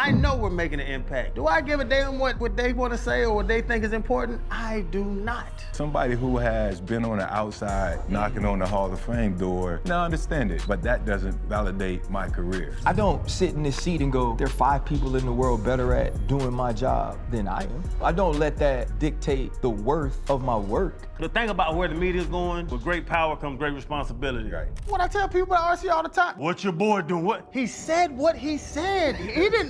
I know we're making an impact. Do I give a damn what they want to say or what they think is important? I do not. Somebody who has been on the outside knocking on the Hall of Fame door, I understand it, but that doesn't validate my career. I don't sit in this seat and go, there are 5 people in the world better at doing my job than I am. I don't let that dictate the worth of my work. The thing about where the media's going, with great power comes great responsibility. Right. What I tell people at RC all the time, what's your boy doing? What? He said what he said.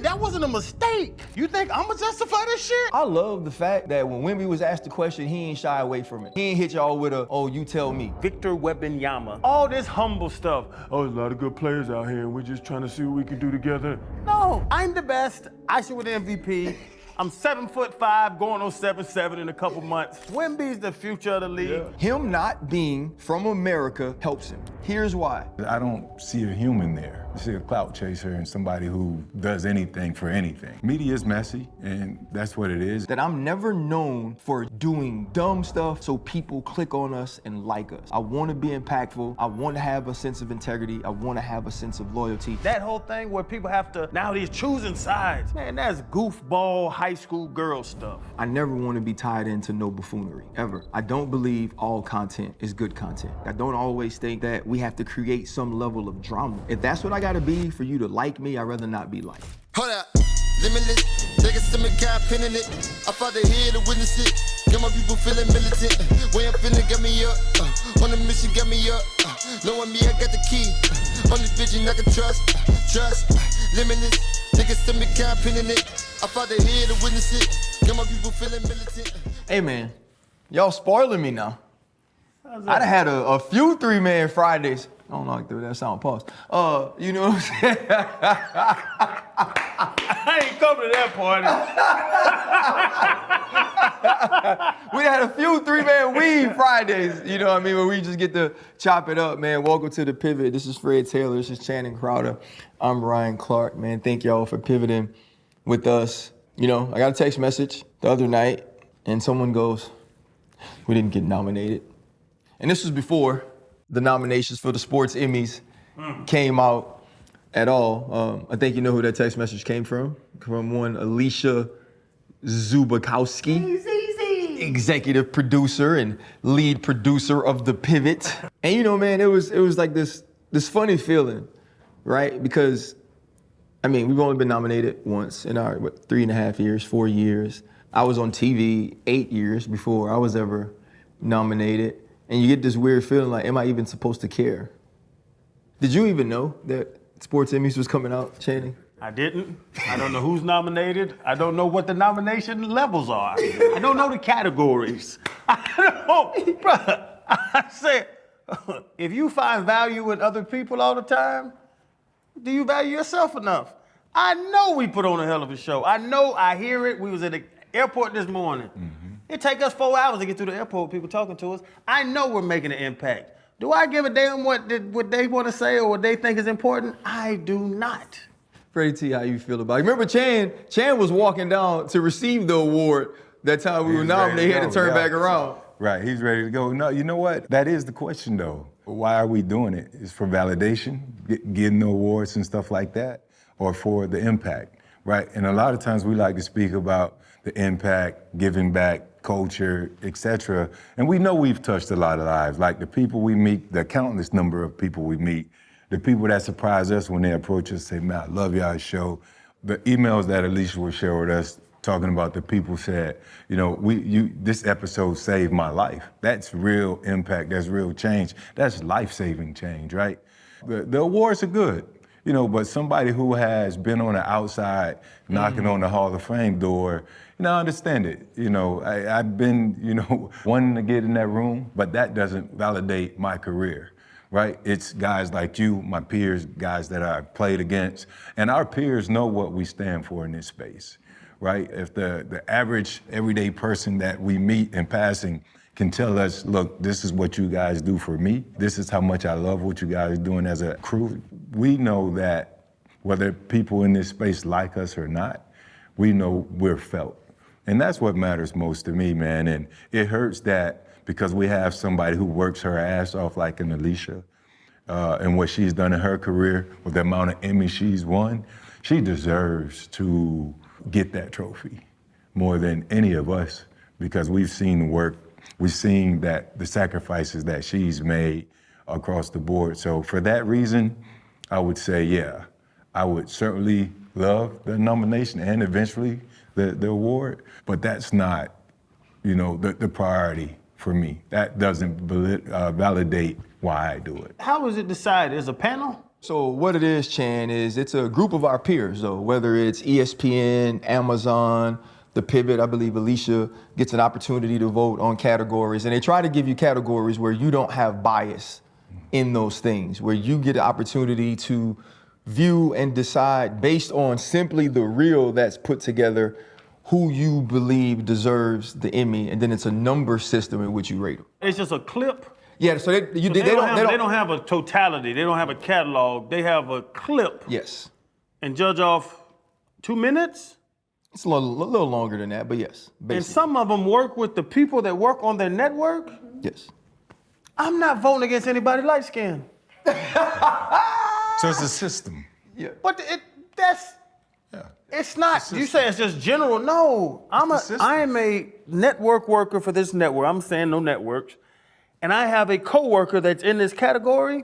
That wasn't a mistake. You think I'm gonna justify this shit? I love the fact that when Wemby was asked the question, he ain't shy away from it. He ain't hit y'all with a, oh, you tell me. Victor Wembanyama, all this humble stuff. Oh, there's a lot of good players out here and we're just trying to see what we can do together. No, I'm the best. I should win the MVP. I'm 7'5", going on 7'7" in a couple months. Wemby's the future of the league. Yeah. Him not being from America helps him. Here's why. I don't see a human there. I see a clout chaser and somebody who does anything for anything. Media is messy, and that's what it is. That I'm never known for doing dumb stuff so people click on us and like us. I want to be impactful. I want to have a sense of integrity. I want to have a sense of loyalty. That whole thing where people have to, now they're choosing sides. Man, that's goofball high school girl stuff. I never want to be tied into no buffoonery, ever. I don't believe all content is good content. I don't always think that we have to create some level of drama. If that's what I gotta be for you to like me, I'd rather not be liked. Hold up, limitless. Take a stomach, got a pin in it. I fought here to witness it. Get my people feeling militant. Way I'm feeling got me up. On the mission got me up. Knowing me, I got the key. Only vision I can trust. Limitless. Take a stomach, got a pin in it. I fought here to witness it. Get my people feeling militant. Hey man, y'all spoiling me now. I'd have had a few 3-man Fridays. I don't like that sound, pause. You know what I'm saying? I ain't coming to that party. We had a few 3-man weed Fridays, you know what I mean, where we just get to chop it up, man. Welcome to The Pivot. This is Fred Taylor, this is Channing Crowder. I'm Ryan Clark, man. Thank y'all for pivoting with us. You know, I got a text message the other night, and someone goes, we didn't get nominated. And this was before the nominations for the Sports Emmys came out at all. I think you know who that text message came from. From one Alicia Zubakowski, executive producer and lead producer of The Pivot. And you know, man, it was like this funny feeling, right? Because, I mean, we've only been nominated once in our 3.5 years, 4 years. I was on TV 8 years before I was ever nominated. And you get this weird feeling like, am I even supposed to care? Did you even know that Sports Emmys was coming out, Channing? I didn't. I don't know who's nominated. I don't know what the nomination levels are. I don't know the categories. I don't, bruh. I said, if you find value in other people all the time, do you value yourself enough? I know we put on a hell of a show. I know, I hear it. We was at the airport this morning. It take us 4 hours to get through the airport with people talking to us. I know we're making an impact. Do I give a damn what they want to say or what they think is important? I do not. Freddie T, how you feel about it? Remember Chan was walking down to receive the award that time we were nominated. He had to turn back around. Right, he's ready to go. No, you know what? That is the question though. Why are we doing it? Is for validation, getting the awards and stuff like that, or for the impact, right? And a lot of times we like to speak about the impact, giving back, culture, etc. And we know we've touched a lot of lives, like the people we meet, the countless number of people we meet, the people that surprise us when they approach us, say, man, I love y'all's show. The emails that Alicia will share with us talking about the people said, you know, this episode saved my life. That's real impact, that's real change. That's life-saving change, right? The awards are good, you know, but somebody who has been on the outside knocking on the Hall of Fame door, you know, I understand it. You know, I've been, you know, wanting to get in that room, but that doesn't validate my career, right? It's guys like you, my peers, guys that I played against, and our peers know what we stand for in this space, right? If the average everyday person that we meet in passing can tell us, look, this is what you guys do for me. This is how much I love what you guys are doing as a crew. We know that whether people in this space like us or not, we know we're felt. And that's what matters most to me, man. And it hurts that because we have somebody who works her ass off like an Alicia and what she's done in her career with the amount of Emmys she's won, She deserves to get that trophy more than any of us because we've seen the work, we've seen that the sacrifices that she's made across the board. So for that reason, I would say, yeah, I would certainly love the nomination and eventually the award, but that's not, the priority for me. That doesn't validate why I do it. How was it decided? Is a panel? So what it is, Chan, is it's a group of our peers, though, whether it's ESPN, Amazon, The Pivot. I believe Alicia gets an opportunity to vote on categories, and they try to give you categories where you don't have bias in those things, where you get an opportunity to view and decide based on simply the reel that's put together who you believe deserves the Emmy, and then it's a number system in which you rate them. It's just a clip? Yeah, so they don't have a totality. They don't have a catalog. They have a clip. Yes. And judge off 2 minutes? It's a little longer than that, but yes. Basically. And some of them work with the people that work on their network? Yes. I'm not voting against anybody light skinned. So it's a system. Yeah. But it's not, you say it's just general. No, I am a network worker for this network. I'm saying no networks. And I have a coworker that's in this category.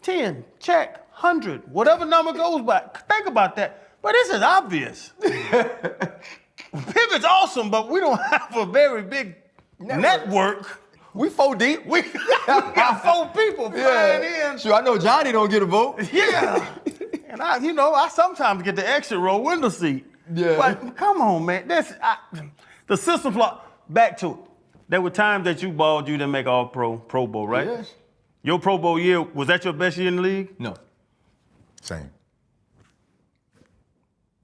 10, check, 100, whatever number goes by. Think about that. But this is obvious. Pivot's awesome, but we don't have a very big network. We 4 deep. We got 4 people flying in. Sure, I know Johnny don't get a vote. Yeah. And I sometimes get the exit row window seat. Yeah. But come on, man. The system flaw. Back to it. There were times that you balled, you didn't make all Pro Bowl, right? Yes. Your Pro Bowl year, was that your best year in the league? No. Same.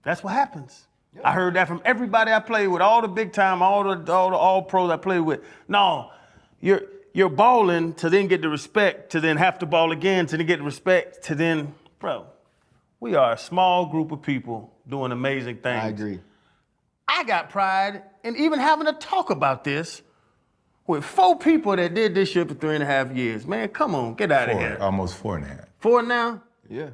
That's what happens. Yeah. I heard that from everybody I played with, all the big time, all the all pros I played with. No, you're balling to then get the respect, to then have to ball again, to then get the respect, to then, bro, we are a small group of people doing amazing things. I agree. I got pride in even having to talk about this with 4 people that did this shit for 3.5 years. Man, come on, get out of here. Almost 4.5. 4 now? Yeah.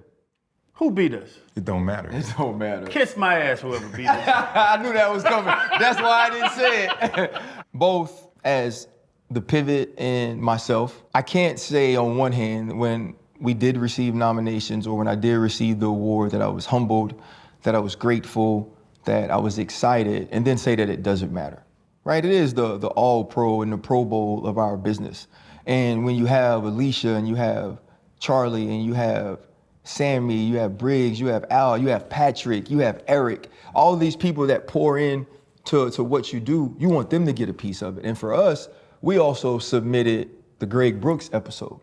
Who beat us? It don't matter. It don't matter. Kiss my ass, whoever beat us. I knew that was coming. That's why I didn't say it. Both as the Pivot and myself, I can't say on one hand when we did receive nominations or when I did receive the award that I was humbled, that I was grateful, that I was excited, and then say that it doesn't matter. Right? It is the all-pro and the Pro Bowl of our business. And when you have Alicia and you have Charlie and you have Sammy, you have Briggs, you have Al, you have Patrick, you have Eric, all these people that pour in to what you do, you want them to get a piece of it. And for us, we also submitted the Greg Brooks episode,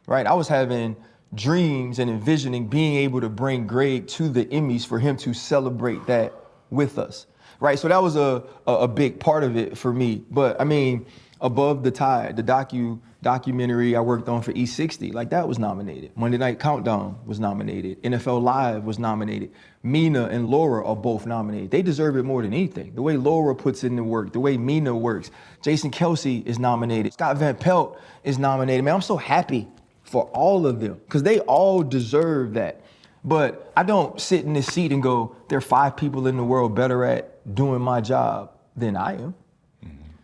right? I was having dreams and envisioning being able to bring Greg to the Emmys for him to celebrate that with us, right? So that was a big part of it for me. But I mean, Above the Tide, the documentary I worked on for E60, like that was nominated. Monday Night Countdown was nominated. NFL Live was nominated. Mina and Laura are both nominated. They deserve it more than anything. The way Laura puts in the work, the way Mina works. Jason Kelsey is nominated. Scott Van Pelt is nominated. Man, I'm so happy for all of them because they all deserve that. But I don't sit in this seat and go, there are 5 people in the world better at doing my job than I am.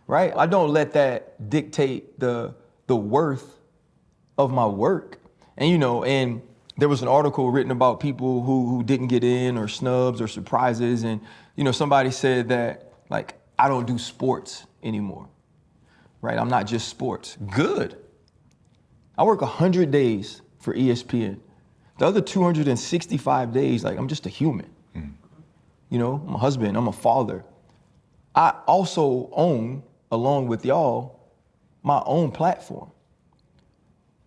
Right? I don't let that dictate the worth of my work. And and there was an article written about people who didn't get in or snubs or surprises. And, somebody said that, like, I don't do sports anymore. Right? I'm not just sports. Good. I work 100 days for ESPN. The other 265 days, like, I'm just a human. I'm a husband, I'm a father. I also own, along with y'all, my own platform.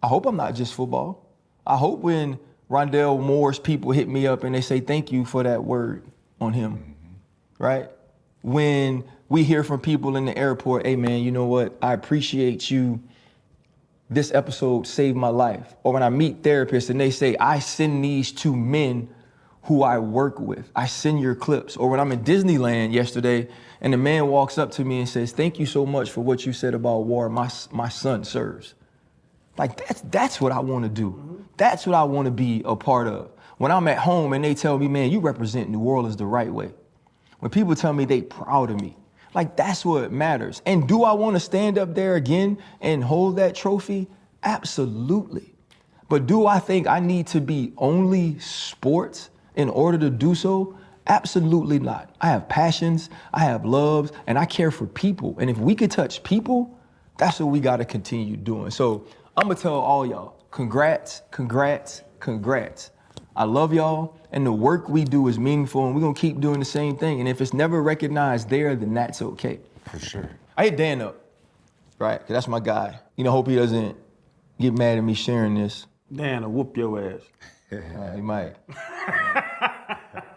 I hope I'm not just football. I hope when Rondell Moore's people hit me up and they say thank you for that word on him, right? When we hear from people in the airport, hey man, you know what? I appreciate you. This episode saved my life. Or when I meet therapists and they say, I send these to men who I work with. I send your clips. Or when I'm in Disneyland yesterday and the man walks up to me and says, thank you so much for what you said about war. My son serves. Like that's what I want to do. That's what I want to be a part of. When I'm at home and they tell me, man, you represent New Orleans the right way. When people tell me they proud of me, like that's what matters. And do I want to stand up there again and hold that trophy? Absolutely. But do I think I need to be only sports in order to do so? Absolutely not. I have passions, I have loves, and I care for people. And if we could touch people, that's what we got to continue doing. So I'm gonna tell all y'all, congrats, congrats, congrats. I love y'all, and the work we do is meaningful, and we're gonna keep doing the same thing. And if it's never recognized there, then that's okay. For sure. I hit Dan up, right? Cause that's my guy. Hope he doesn't get mad at me sharing this. Dan will whoop your ass. He might.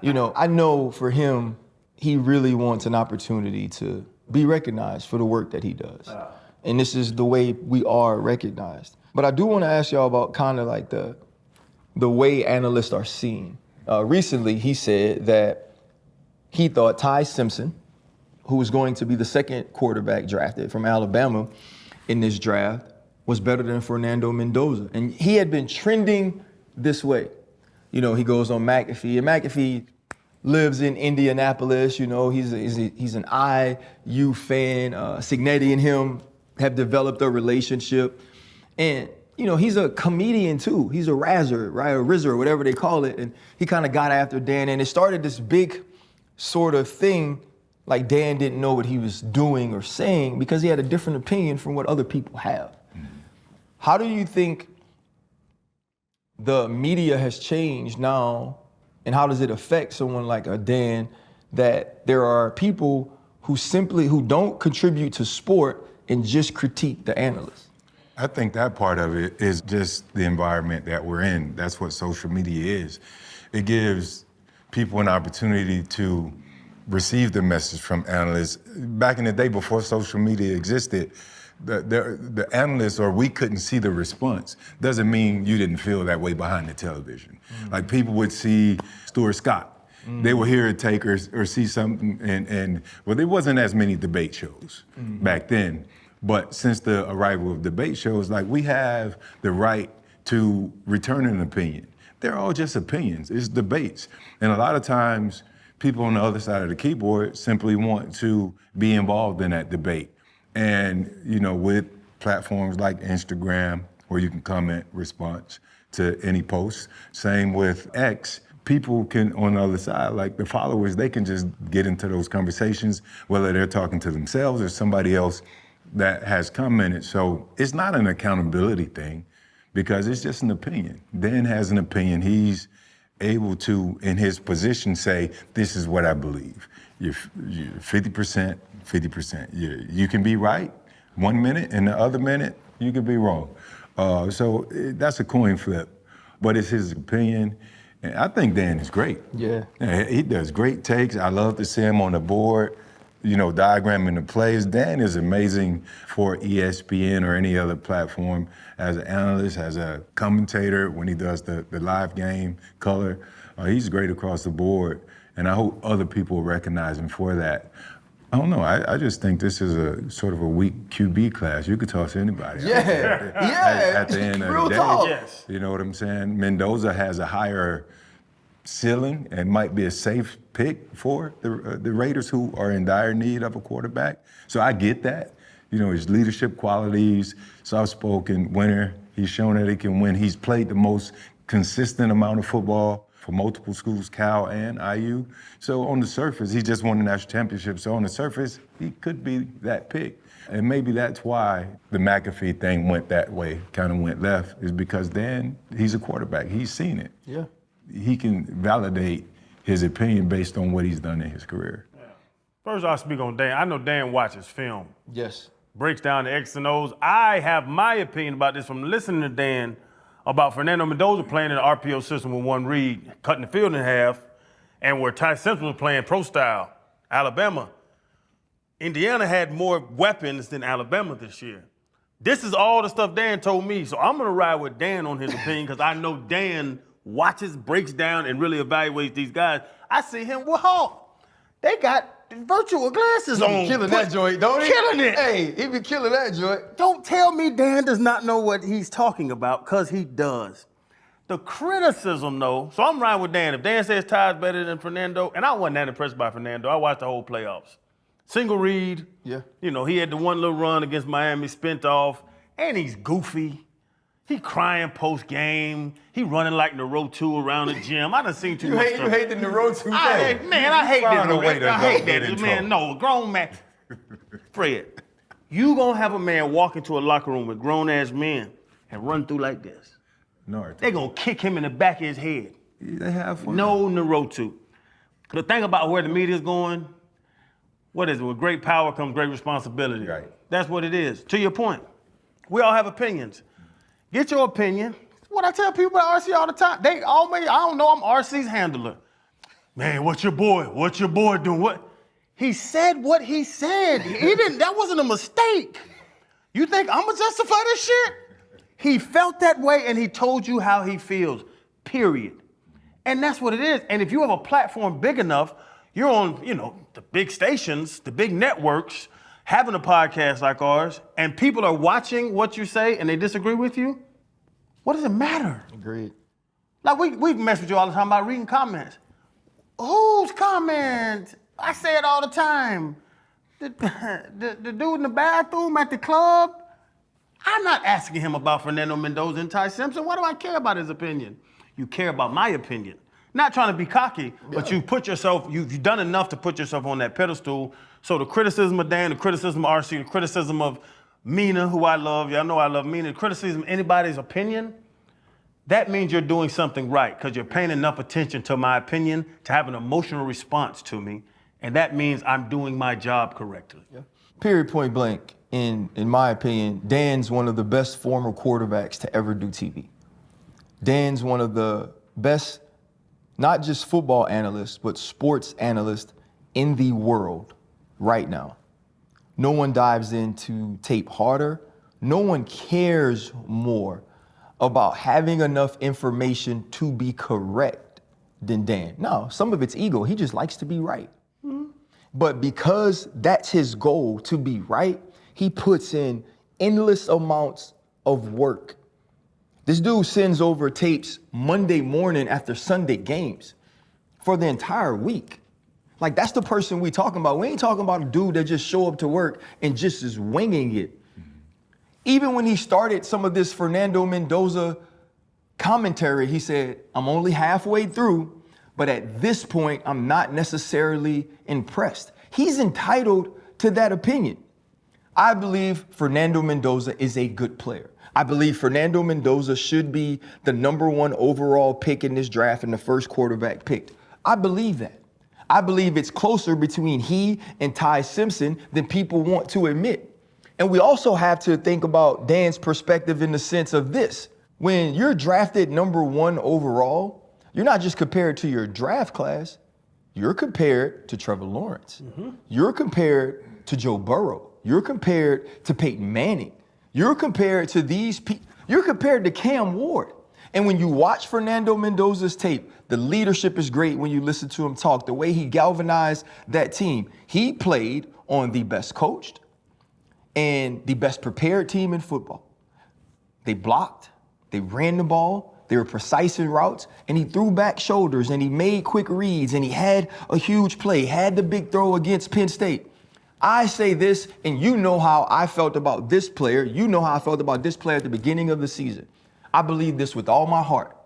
I know for him, he really wants an opportunity to be recognized for the work that he does. And this is the way we are recognized. But I do want to ask y'all about kind of like the way analysts are seen. Recently, he said that he thought Ty Simpson, who was going to be the second quarterback drafted from Alabama in this draft, was better than Fernando Mendoza. And he had been trending this way. He goes on McAfee, and McAfee lives in Indianapolis. He's an IU fan. Signetti and him have developed a relationship. And, he's a comedian too. He's a razzer, right? A rizzer, whatever they call it. And he kind of got after Dan, and it started this big sort of thing, like Dan didn't know what he was doing or saying because he had a different opinion from what other people have. How do you think the media has changed now, and how does it affect someone like a Dan, that there are people who don't contribute to sport and just critique the analysts? I think that part of it is just the environment that we're in. That's what social media is. It gives people an opportunity to receive the message from analysts. Back in the day, before social media existed, the analysts, or we couldn't see the response. Doesn't mean you didn't feel that way behind the television. Like people would see Stuart Scott. They would hear a take or see something, and there wasn't as many debate shows back then. But since the arrival of debate shows, like we have the right to return an opinion. They're all just opinions, it's debates. And a lot of times, people on the other side of the keyboard simply want to be involved in that debate. And, with platforms like Instagram, where you can comment response to any post, same with X, people can, on the other side, like the followers, they can just get into those conversations, whether they're talking to themselves or somebody else that has commented. So it's not an accountability thing, because it's just an opinion. Dan has an opinion. He's able to, in his position, say, this is what I believe. You're 50%, 50%. You can be right 1 minute, and the other minute, you can be wrong. So that's a coin flip, but it's his opinion. And I think Dan is great. Yeah. He does great takes. I love to see him on the board, diagramming the plays. Dan is amazing for ESPN or any other platform as an analyst, as a commentator, when he does the live game color. He's great across the board, and I hope other people recognize him for that. I don't know. I just think this is a sort of a weak QB class. You could toss anybody. Yeah, At the end of the day, talk. Yes. You know what I'm saying? Mendoza has a higher ceiling and might be a safe pick for the Raiders, who are in dire need of a quarterback. So I get that. His leadership qualities, soft-spoken winner. He's shown that he can win. He's played the most consistent amount of football for multiple schools, Cal and IU. So on the surface, he just won the national championship. So on the surface, he could be that pick. And maybe that's why the McAfee thing went that way, kind of went left, is because Dan, he's a quarterback. He's seen it. Yeah. He can validate his opinion based on what he's done in his career. Yeah. First, I'll speak on Dan. I know Dan watches film. Yes. Breaks down the X and O's. I have my opinion about this from listening to Dan about Fernando Mendoza playing in the RPO system with one read, cutting the field in half, and where Ty Simpson was playing pro style, Alabama. Indiana had more weapons than Alabama this year. This is all the stuff Dan told me, so I'm gonna ride with Dan on his opinion, because I know Dan watches, breaks down, and really evaluates these guys. I see him with Hawk. They got virtual glasses on. Killing that joint, don't he? Killing it. Hey, he be killing that joint. Don't tell me Dan does not know what he's talking about, because he does. The criticism, though, so I'm riding with Dan. If Dan says Ty's better than Fernando, and I wasn't that impressed by Fernando. I watched the whole playoffs. Single read. Yeah. You know, he had the one little run against Miami, spent off, and he's goofy. He crying post-game. He running like Nero 2 around the gym. I done seen too much stuff. You hate the Nero 2 I hate this. Find a way to I hate get that. in Man, trouble. no, grown man. Fred, you gonna have a man walk into a locker room with grown-ass men and run through like this. No, They gonna kick him in the back of his head. they have fun. No Nero 2. The thing about where the media's going, what is it? With great power comes great responsibility. Right. That's what it is. To your point, we all have opinions. Get your opinion. What I tell people about RC all the time. They always, I don't know, I'm RC's handler. Man, what's your boy doing? What? He said what he said. That wasn't a mistake. You think I'm gonna justify this shit? He felt that way and he told you how he feels, period. And that's what it is. And if you have a platform big enough, you're on, the big stations, the big networks, having a podcast like ours, and people are watching what you say and they disagree with you, what does it matter? Agreed. Like we mess with you all the time about reading comments. Whose comments? I say it all the time. The dude in the bathroom at the club, I'm not asking him about Fernando Mendoza and Ty Simpson. Why do I care about his opinion? You care about my opinion. Not trying to be cocky, but you've done enough to put yourself on that pedestal. So the criticism of Dan, the criticism of RC, the criticism of Mina, who I love, y'all know I love Mina, the criticism of anybody's opinion, that means you're doing something right because you're paying enough attention to my opinion to have an emotional response to me. And that means I'm doing my job correctly. Yeah. Period, point blank. In my opinion, Dan's one of the best former quarterbacks to ever do TV. Dan's one of the best, not just football analysts, but sports analysts in the world right now. No one dives into tape harder. No one cares more about having enough information to be correct than Dan. No, some of it's ego. He just likes to be right. Mm-hmm. But because that's his goal, to be right, he puts in endless amounts of work. This dude sends over tapes Monday morning after Sunday games for the entire week. Like, that's the person we talking about. We ain't talking about a dude that just show up to work and just is winging it. Even when he started some of this Fernando Mendoza commentary, he said, I'm only halfway through, but at this point, I'm not necessarily impressed. He's entitled to that opinion. I believe Fernando Mendoza is a good player. I believe Fernando Mendoza should be the #1 overall pick in this draft and the first quarterback picked. I believe that. I believe it's closer between he and Ty Simpson than people want to admit. And we also have to think about Dan's perspective in the sense of this. When you're drafted #1 overall, you're not just compared to your draft class, you're compared to Trevor Lawrence. Mm-hmm. You're compared to Joe Burrow. You're compared to Peyton Manning. You're compared to these people. You're compared to Cam Ward. And when you watch Fernando Mendoza's tape, the leadership is great when you listen to him talk, the way he galvanized that team. He played on the best coached and the best prepared team in football. They blocked, they ran the ball, they were precise in routes, and he threw back shoulders and he made quick reads and he had a huge play, had the big throw against Penn State. I say this, and you know how I felt about this player. You know how I felt about this player at the beginning of the season. I believe this with all my heart.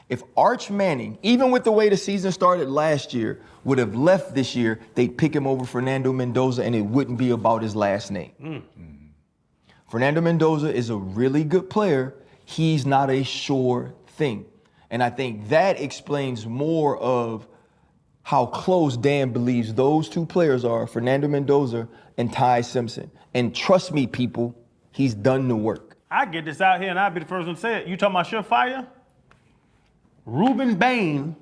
If Arch Manning, even with the way the season started last year, would have left this year, they'd pick him over Fernando Mendoza, and it wouldn't be about his last name. Mm-hmm. Fernando Mendoza is a really good player. He's not a sure thing. And I think that explains more of how close Dan believes those two players are, Fernando Mendoza and Ty Simpson. And trust me, people, he's done the work. I get this out here and I'll be the first one to say it. You talking about surefire? Ruben Bain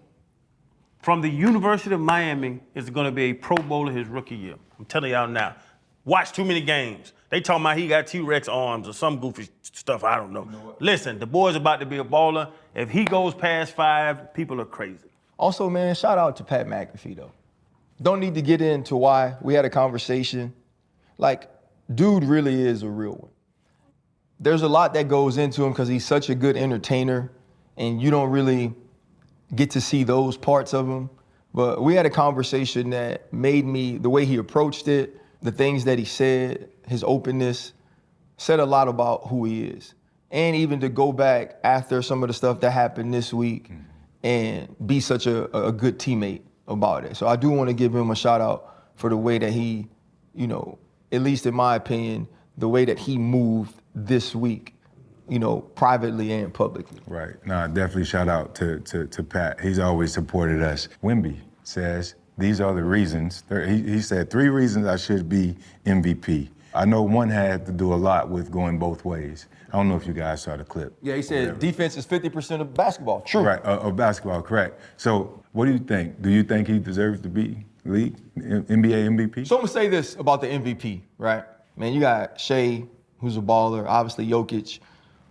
from the University of Miami is going to be a Pro Bowler his rookie year. I'm telling y'all now. Watch too many games. They talking about he got T-Rex arms or some goofy stuff, I don't know. Listen, the boy's about to be a baller. If he goes past 5, people are crazy. Also, man, shout out to Pat McAfee, though. Don't need to get into why. We had a conversation. Like, dude really is a real one. There's a lot that goes into him because he's such a good entertainer and you don't really get to see those parts of him. But we had a conversation that made me, the way he approached it, the things that he said, his openness, said a lot about who he is. And even to go back after some of the stuff that happened this week and be such a good teammate about it. So I do want to give him a shout out for the way that he, you know, at least in my opinion, the way that he moved this week, you know, privately and publicly. Right. No, definitely shout out to Pat. He's always supported us. Wemby says, these are the reasons. He said 3 reasons I should be MVP. I know one had to do a lot with going both ways. I don't know if you guys saw the clip. Yeah, he said defense is 50% of basketball. True. Right, of basketball, correct. So what do you think? Do you think he deserves to be NBA MVP? So I'm gonna say this about the MVP, right? Man, you got Shea, who's a baller, obviously Jokic,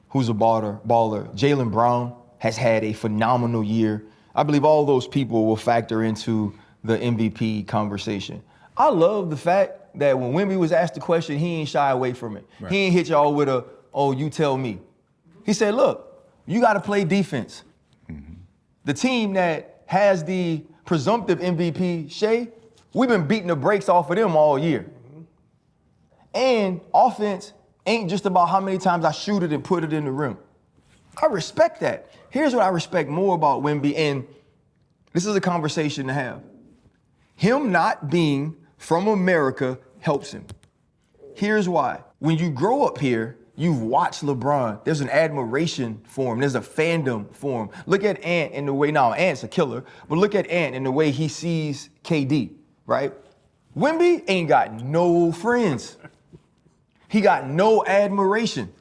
who's a baller. Jaylen Brown has had a phenomenal year. I believe all those people will factor into the MVP conversation. I love the fact that when Wemby was asked the question, he ain't shy away from it. Right. He ain't hit y'all with a, oh, you tell me. He said, look, you gotta play defense. Mm-hmm. The team that has the presumptive MVP, Shea, we've been beating the brakes off of them all year. Mm-hmm. And offense ain't just about how many times I shoot it and put it in the rim. I respect that. Here's what I respect more about Wemby, and this is a conversation to have. Him not being from America helps him. Here's why. When you grow up here, you've watched LeBron. There's an admiration for him. There's a fandom for him. Look at Ant in the way, now Ant's a killer, but look at Ant in the way he sees KD, right? Wemby ain't got no friends. He got no admiration,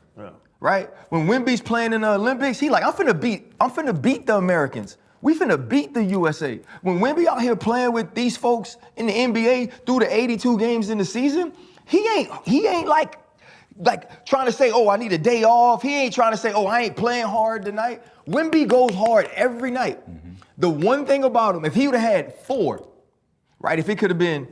right? When Wemby's playing in the Olympics, he like, I'm finna beat the Americans. We finna beat the USA. When Wemby out here playing with these folks in the NBA through the 82 games in the season, he ain't like trying to say, oh, I need a day off. He ain't trying to say, oh, I ain't playing hard tonight. Wemby goes hard every night. Mm-hmm. The one thing about him, if he would have had 4, right? If it could have been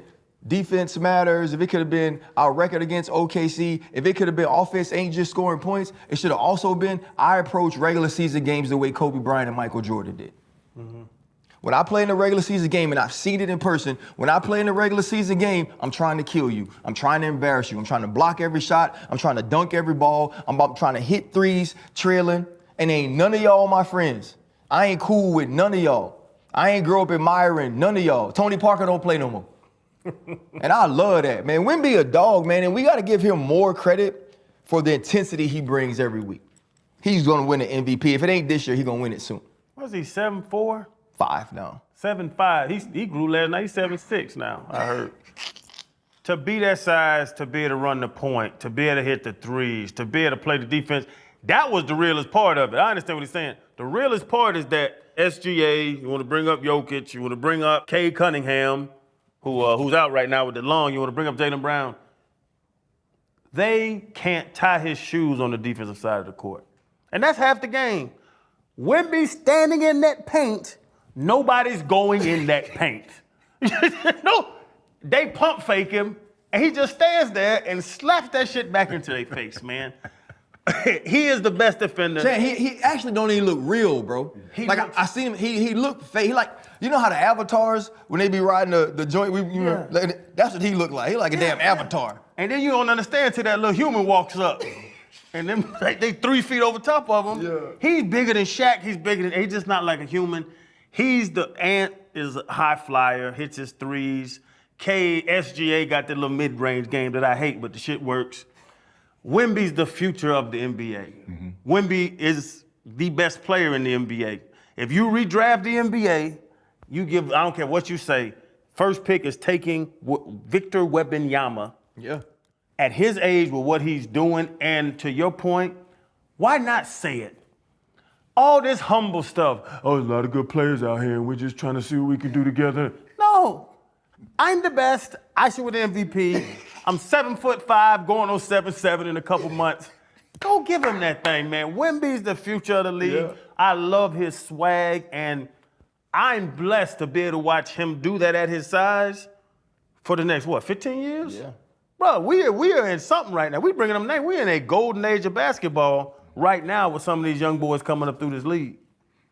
defense matters, if it could have been our record against OKC, if it could have been offense ain't just scoring points, it should have also been I approach regular season games the way Kobe Bryant and Michael Jordan did. Mm-hmm. When I play in the regular season game, and I've seen it in person, when I play in the regular season game, I'm trying to kill you. I'm trying to embarrass you. I'm trying to block every shot. I'm trying to dunk every ball. I'm trying to hit threes, trailing, and ain't none of y'all my friends. I ain't cool with none of y'all. I ain't grow up admiring none of y'all. Tony Parker don't play no more. And I love that, man. Wemby a dog, man, and we got to give him more credit for the intensity he brings every week. He's going to win the MVP. If it ain't this year, he's going to win it soon. Was he 7'4"? 5 now. 7'5". He grew last night. He's 7'6" now, I heard. To be that size, to be able to run the point, to be able to hit the threes, to be able to play the defense, that was the realest part of it. I understand what he's saying. The realest part is that SGA, you want to bring up Jokic, you want to bring up Cade Cunningham, who's out right now with the lung, you want to bring up Jaylen Brown. They can't tie his shoes on the defensive side of the court. And that's half the game. Wemby standing in that paint, nobody's going in that paint. No, they pump fake him, and he just stands there and slaps that shit back into their face, man. He is the best defender. He actually don't even look real, bro. I seen him, he looked fake. He like, you know how the avatars, when they be riding the joint, that's what he looked like. He like a damn avatar. And then you don't understand till that little human walks up. And then they 3 feet over top of him. Yeah. He's bigger than Shaq. He's just not like a human. Ant is a high flyer, hits his threes. SGA got that little mid-range game that I hate, but the shit works. Wemby's the future of the NBA. Mm-hmm. Wemby is the best player in the NBA. If you redraft the NBA, I don't care what you say, first pick is taking Victor Wembanyama. Yeah. At his age with what he's doing, and to your point, why not say it? All this humble stuff. Oh, there's a lot of good players out here, and we're just trying to see what we can do together. No, I'm the best. I should win the MVP. I'm 7'5", going on 7'7" in a couple months. Go give him that thing, man. Wemby's the future of the league. Yeah. I love his swag, and I'm blessed to be able to watch him do that at his size for the next, 15 years? Yeah. Bro, we are in something right now. We bringing them names. We're in a golden age of basketball right now with some of these young boys coming up through this league.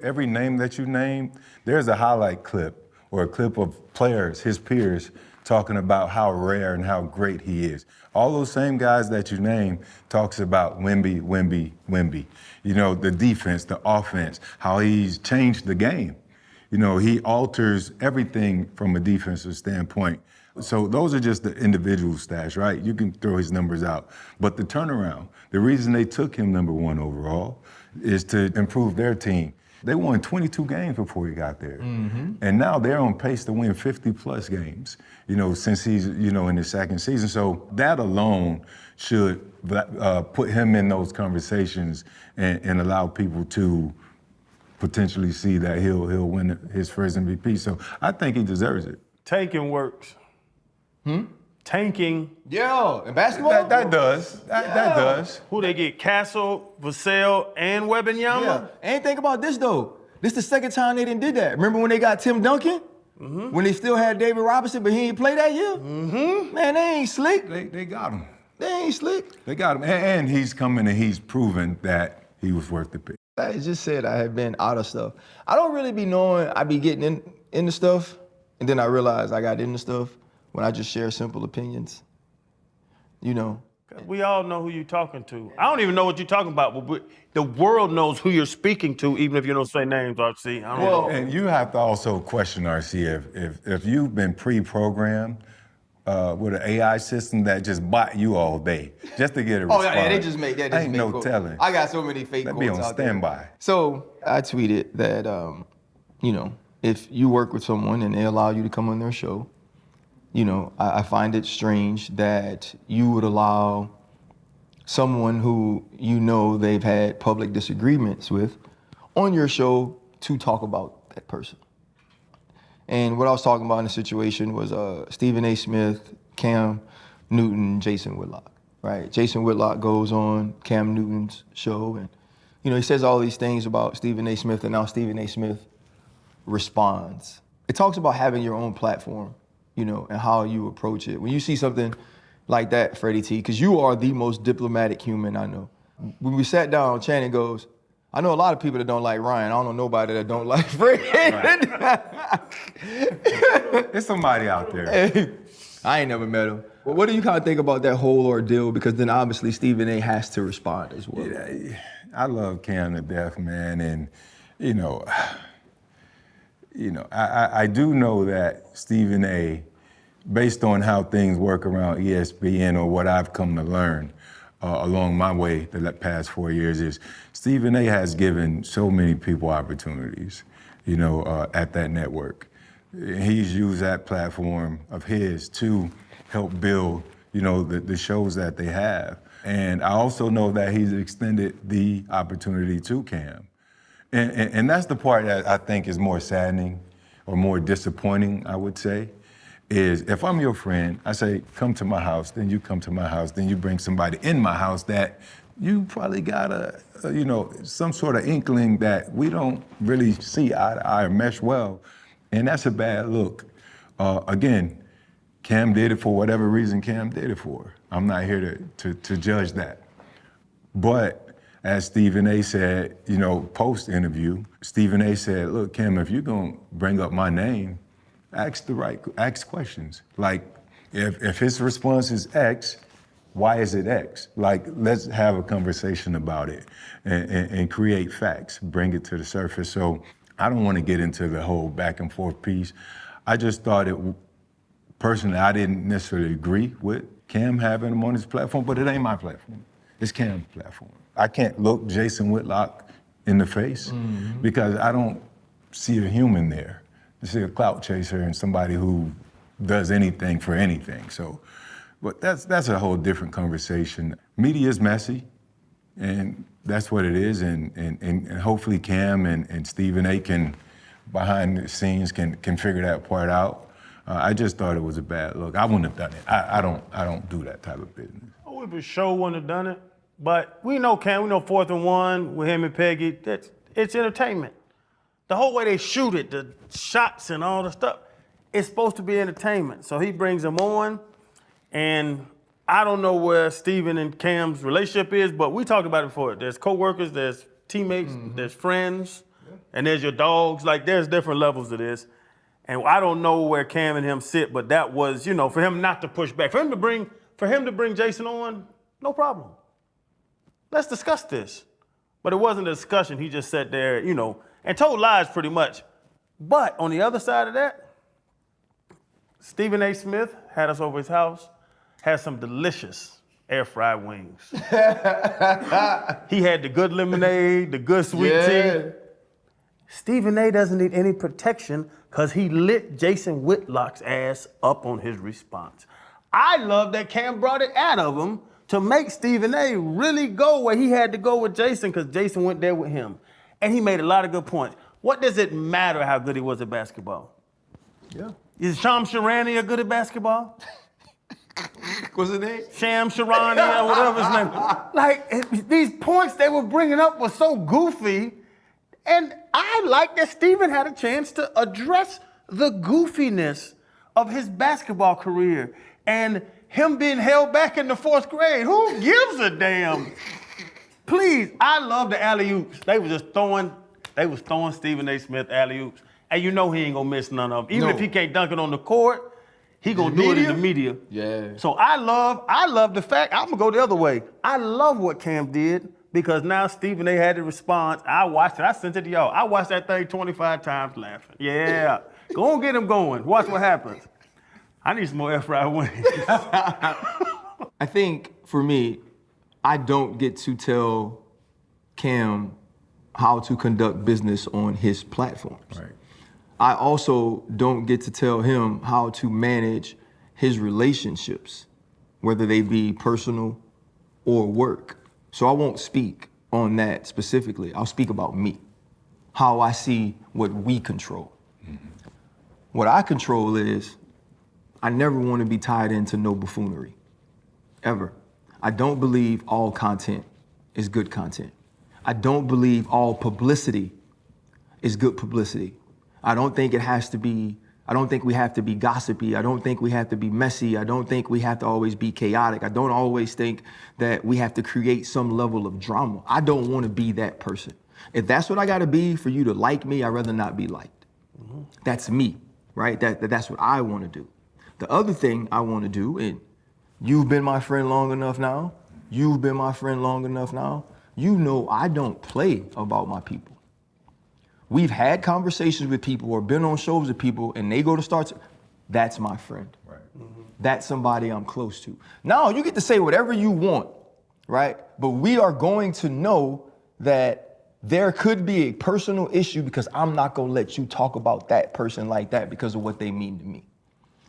Every name that you named, there's a highlight clip or a clip of players, his peers, talking about how rare and how great he is. All those same guys that you named talks about Wemby, Wemby, Wemby. You know, the defense, the offense, how he's changed the game. You know, he alters everything from a defensive standpoint. So those are just the individual stats, right? You can throw his numbers out. But the turnaround, the reason they took him number 1 overall is to improve their team. They won 22 games before he got there. And now they're on pace to win 50 plus games, you know, since he's, you know, in his second season. So that alone should put him in those conversations and allow people to potentially see that he'll win his first MVP. So I think he deserves it. Tanking works. Tanking. Yo, in basketball? That does. That does. Who they get? Castle, Vassell, and Wembanyama? Yeah. And think about this, though. This the second time they didn't did that. Remember when they got Tim Duncan? When they still had David Robinson, but he ain't play that year? Man, they ain't slick. They got him. They ain't slick. They got him. And he's coming and he's proven that he was worth the pick. I just said I had been out of stuff. I don't really be knowing I be getting into stuff, and then I realize I got into stuff when I just share simple opinions. You know. We all know who you're talking to. I don't even know what you're talking about, but the world knows who you're speaking to, even if you don't say names, RC. I don't know. And you have to also question, RC, if you've been pre-programmed with an AI system that just bot you all day just to get a response. Oh, yeah, they just make that. Ain't no telling. I got so many fake That quotes be on out there. standby. So I tweeted that, you know, if you work with someone and they allow you to come on their show, you know, I find it strange that you would allow someone who you know they've had public disagreements with on your show to talk about that person. And what I was talking about in the situation was Stephen A. Smith, Cam Newton, Jason Whitlock, right? Jason Whitlock goes on Cam Newton's show and, you know, he says all these things about Stephen A. Smith, and now Stephen A. Smith responds. It talks about having your own platform, you know, and how you approach it. When you see something like that, Freddie T, because you are the most diplomatic human I know. When we sat down, Channing goes, I know a lot of people that don't like Ryan. I don't know nobody that don't like Freddie. There's somebody out there. I ain't never met him. But what do you kind of think about that whole ordeal? Because then obviously Stephen A. has to respond as well. Yeah, I love Cam to death, man, and I do know that Stephen A., based on how things work around ESPN or what I've come to learn along my way the past 4 years is Stephen A. has given so many people opportunities, you know, at that network. He's used that platform of his to help build, you know, the shows that they have. And I also know that he's extended the opportunity to Cam. And that's the part that I think is more saddening or more disappointing, I would say, is if I'm your friend, I say, come to my house, then you come to my house, then you bring somebody in my house that you probably got some sort of inkling that we don't really see eye to eye or mesh well, and that's a bad look. Again, Cam did it for whatever reason Cam did it for. I'm not here to judge that. But as Stephen A. said, you know, post-interview, Stephen A. said, look, Cam, if you're gonna bring up my name, ask questions. Like, if his response is X, why is it X? Like, let's have a conversation about it and create facts, bring it to the surface. So I don't want to get into the whole back and forth piece. I just thought personally, I didn't necessarily agree with Cam having him on his platform, but it ain't my platform. It's Cam's platform. I can't look Jason Whitlock in the face because I don't see a human there. I see a clout chaser and somebody who does anything for anything. So, but that's a whole different conversation. Media is messy, and that's what it is. And hopefully Cam and Stephen A. can, behind the scenes, can figure that part out. I just thought it was a bad look. I wouldn't have done it. I don't do that type of business. I would have sure wouldn't have done it, but we know Cam. We know 4th and 1 with him and Peggy. It's entertainment. The whole way they shoot it, the shots and all the stuff, it's supposed to be entertainment. So he brings them on, and I don't know where Stephen and Cam's relationship is, but we talked about it before. There's coworkers, there's teammates, there's friends, and there's your dogs. Like, there's different levels to this. And I don't know where Cam and him sit, but that was, for him not to push back. For him to bring Jason on, no problem. Let's discuss this. But it wasn't a discussion. He just sat there, and told lies pretty much. But on the other side of that, Stephen A. Smith had us over his house, had some delicious air-fried wings. He had the good lemonade, the good sweet tea. Stephen A. doesn't need any protection because he lit Jason Whitlock's ass up on his response. I love that Cam brought it out of him to make Stephen A. really go where he had to go with Jason because Jason went there with him. And he made a lot of good points. What does it matter how good he was at basketball? Yeah. Is Sham Sharani good at basketball? What's his name? Sham Sharani or whatever his name. Like, these points they were bringing up were so goofy. And I like that Stephen had a chance to address the goofiness of his basketball career and him being held back in the 4th grade. Who gives a damn? Please, I love the alley-oops. They was throwing Stephen A. Smith alley-oops. And he ain't gonna miss none of them. Even if he can't dunk it on the court, he gonna do it in the media. Yeah. So I love the fact, I'm gonna go the other way. I love what Cam did because now Stephen A. had the response. I watched it, I sent it to y'all. I watched that thing 25 times laughing. Yeah, go on, get him going. Watch what happens. I need some more air-fried wings. I think for me, I don't get to tell Cam how to conduct business on his platforms. Right. I also don't get to tell him how to manage his relationships, whether they be personal or work. So I won't speak on that specifically. I'll speak about me, how I see what we control. Mm-hmm. What I control is I never want to be tied into no buffoonery, ever. I don't believe all content is good content. I don't believe all publicity is good publicity. I don't think we have to be gossipy. I don't think we have to be messy. I don't think we have to always be chaotic. I don't always think that we have to create some level of drama. I don't want to be that person. If that's what I got to be for you to like me, I'd rather not be liked. Mm-hmm. That's me, right? That's what I want to do. The other thing I want to do, and you've been my friend long enough now, you know I don't play about my people. We've had conversations with people or been on shows with people and they go to start, that's my friend. Right. Mm-hmm. That's somebody I'm close to. Now you get to say whatever you want, right? But we are going to know that there could be a personal issue because I'm not gonna let you talk about that person like that because of what they mean to me.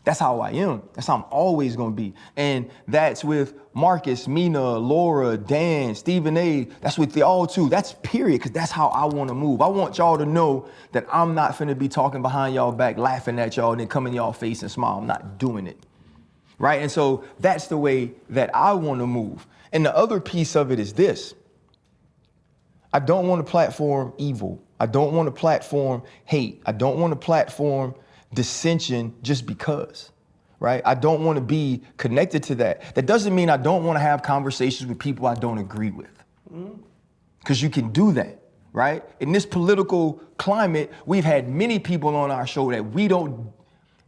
That's how I am. That's how I'm always gonna be. And that's with Marcus, Mina, Laura, Dan, Stephen A. That's with y'all too. That's period, because that's how I wanna move. I want y'all to know that I'm not finna be talking behind y'all back, laughing at y'all, and then come in y'all face and smile. I'm not doing it, right? And so that's the way that I wanna move. And the other piece of it is this. I don't wanna platform evil. I don't wanna platform hate. I don't wanna platform dissension just because, right? I don't want to be connected to that. That doesn't mean I don't want to have conversations with people I don't agree with. Because you can do that, right? In this political climate, we've had many people on our show that we don't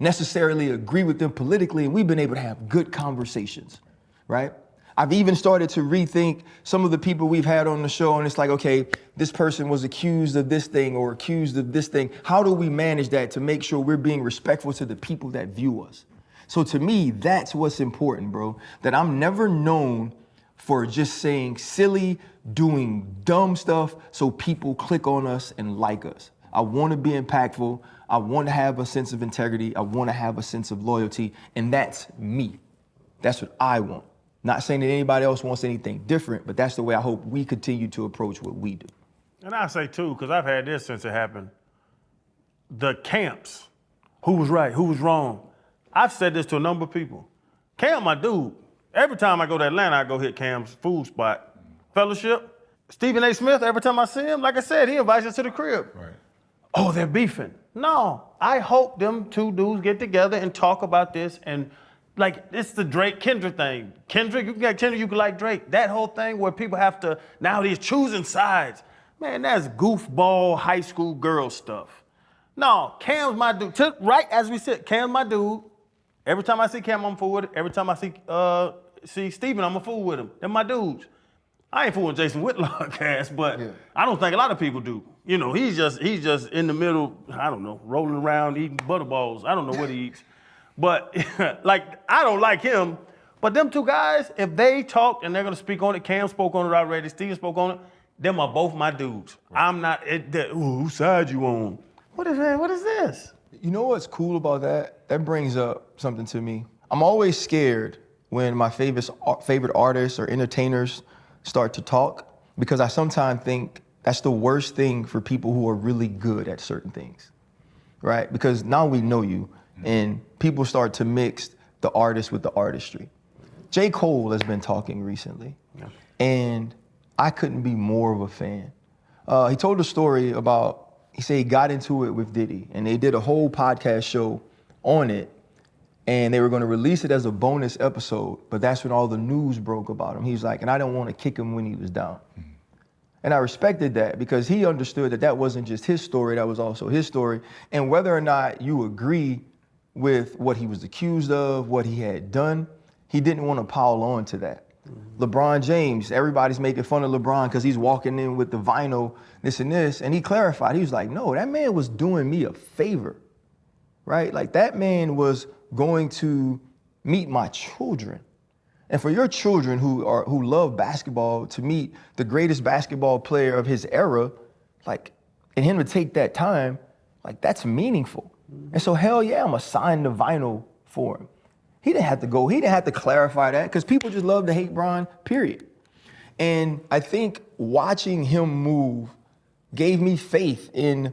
necessarily agree with them politically, and we've been able to have good conversations, right? I've even started to rethink some of the people we've had on the show, and it's like, okay, this person was accused of this thing or accused of this thing. How do we manage that to make sure we're being respectful to the people that view us? So to me, that's what's important, bro, that I'm never known for just saying silly, doing dumb stuff so people click on us and like us. I want to be impactful. I want to have a sense of integrity. I want to have a sense of loyalty, and that's me. That's what I want. Not saying that anybody else wants anything different, but that's the way I hope we continue to approach what we do. And I say too, because I've had this since it happened, the camps, who was right, who was wrong. I've said this to a number of people. Cam, my dude, every time I go to Atlanta, I go hit Cam's food spot. Fellowship, Stephen A. Smith, every time I see him, like I said, he invites us to the crib. Right. Oh, they're beefing. No, I hope them two dudes get together and talk about this and like, it's the Drake-Kendrick thing. Kendrick, you can like Kendrick, you can like Drake. That whole thing where people have to, now they're choosing sides. Man, that's goofball high school girl stuff. No, Cam's my dude. Right as we said, Cam's my dude. Every time I see Cam, I'm fool with it. Every time I see Steven, I'm a fool with him. They're my dudes. I ain't fooling Jason Whitlock ass, but I don't think a lot of people do. You know, he's just in the middle, I don't know, rolling around eating butterballs. I don't know what he eats. But like, I don't like him. But them two guys, if they talk and they're gonna speak on it, Cam spoke on it already, Steven spoke on it, them are both my dudes. Right. I'm not, whose side you on? What is that? What is this? You know what's cool about that? That brings up something to me. I'm always scared when my favorite artists or entertainers start to talk, because I sometimes think that's the worst thing for people who are really good at certain things, right? Because now we know you, and people start to mix the artist with the artistry. J. Cole has been talking recently, and I couldn't be more of a fan. He told a story about, he said he got into it with Diddy, and they did a whole podcast show on it, and they were gonna release it as a bonus episode, but that's when all the news broke about him. He was like, and I don't wanna kick him when he was down. And I respected that, because he understood that that wasn't just his story, that was also his story. And whether or not you agree with what he was accused of, what he had done, he didn't wanna pile on to that. LeBron James, everybody's making fun of LeBron because he's walking in with the vinyl, this and this, and he clarified. He was like, no, that man was doing me a favor, right? Like, that man was going to meet my children. And for your children who love basketball to meet the greatest basketball player of his era, like, and him to take that time, like, that's meaningful. And so, hell yeah, I'm gonna sign the vinyl for him. He didn't have to go, he didn't have to clarify that, because people just love to hate Bron, period. And I think watching him move gave me faith in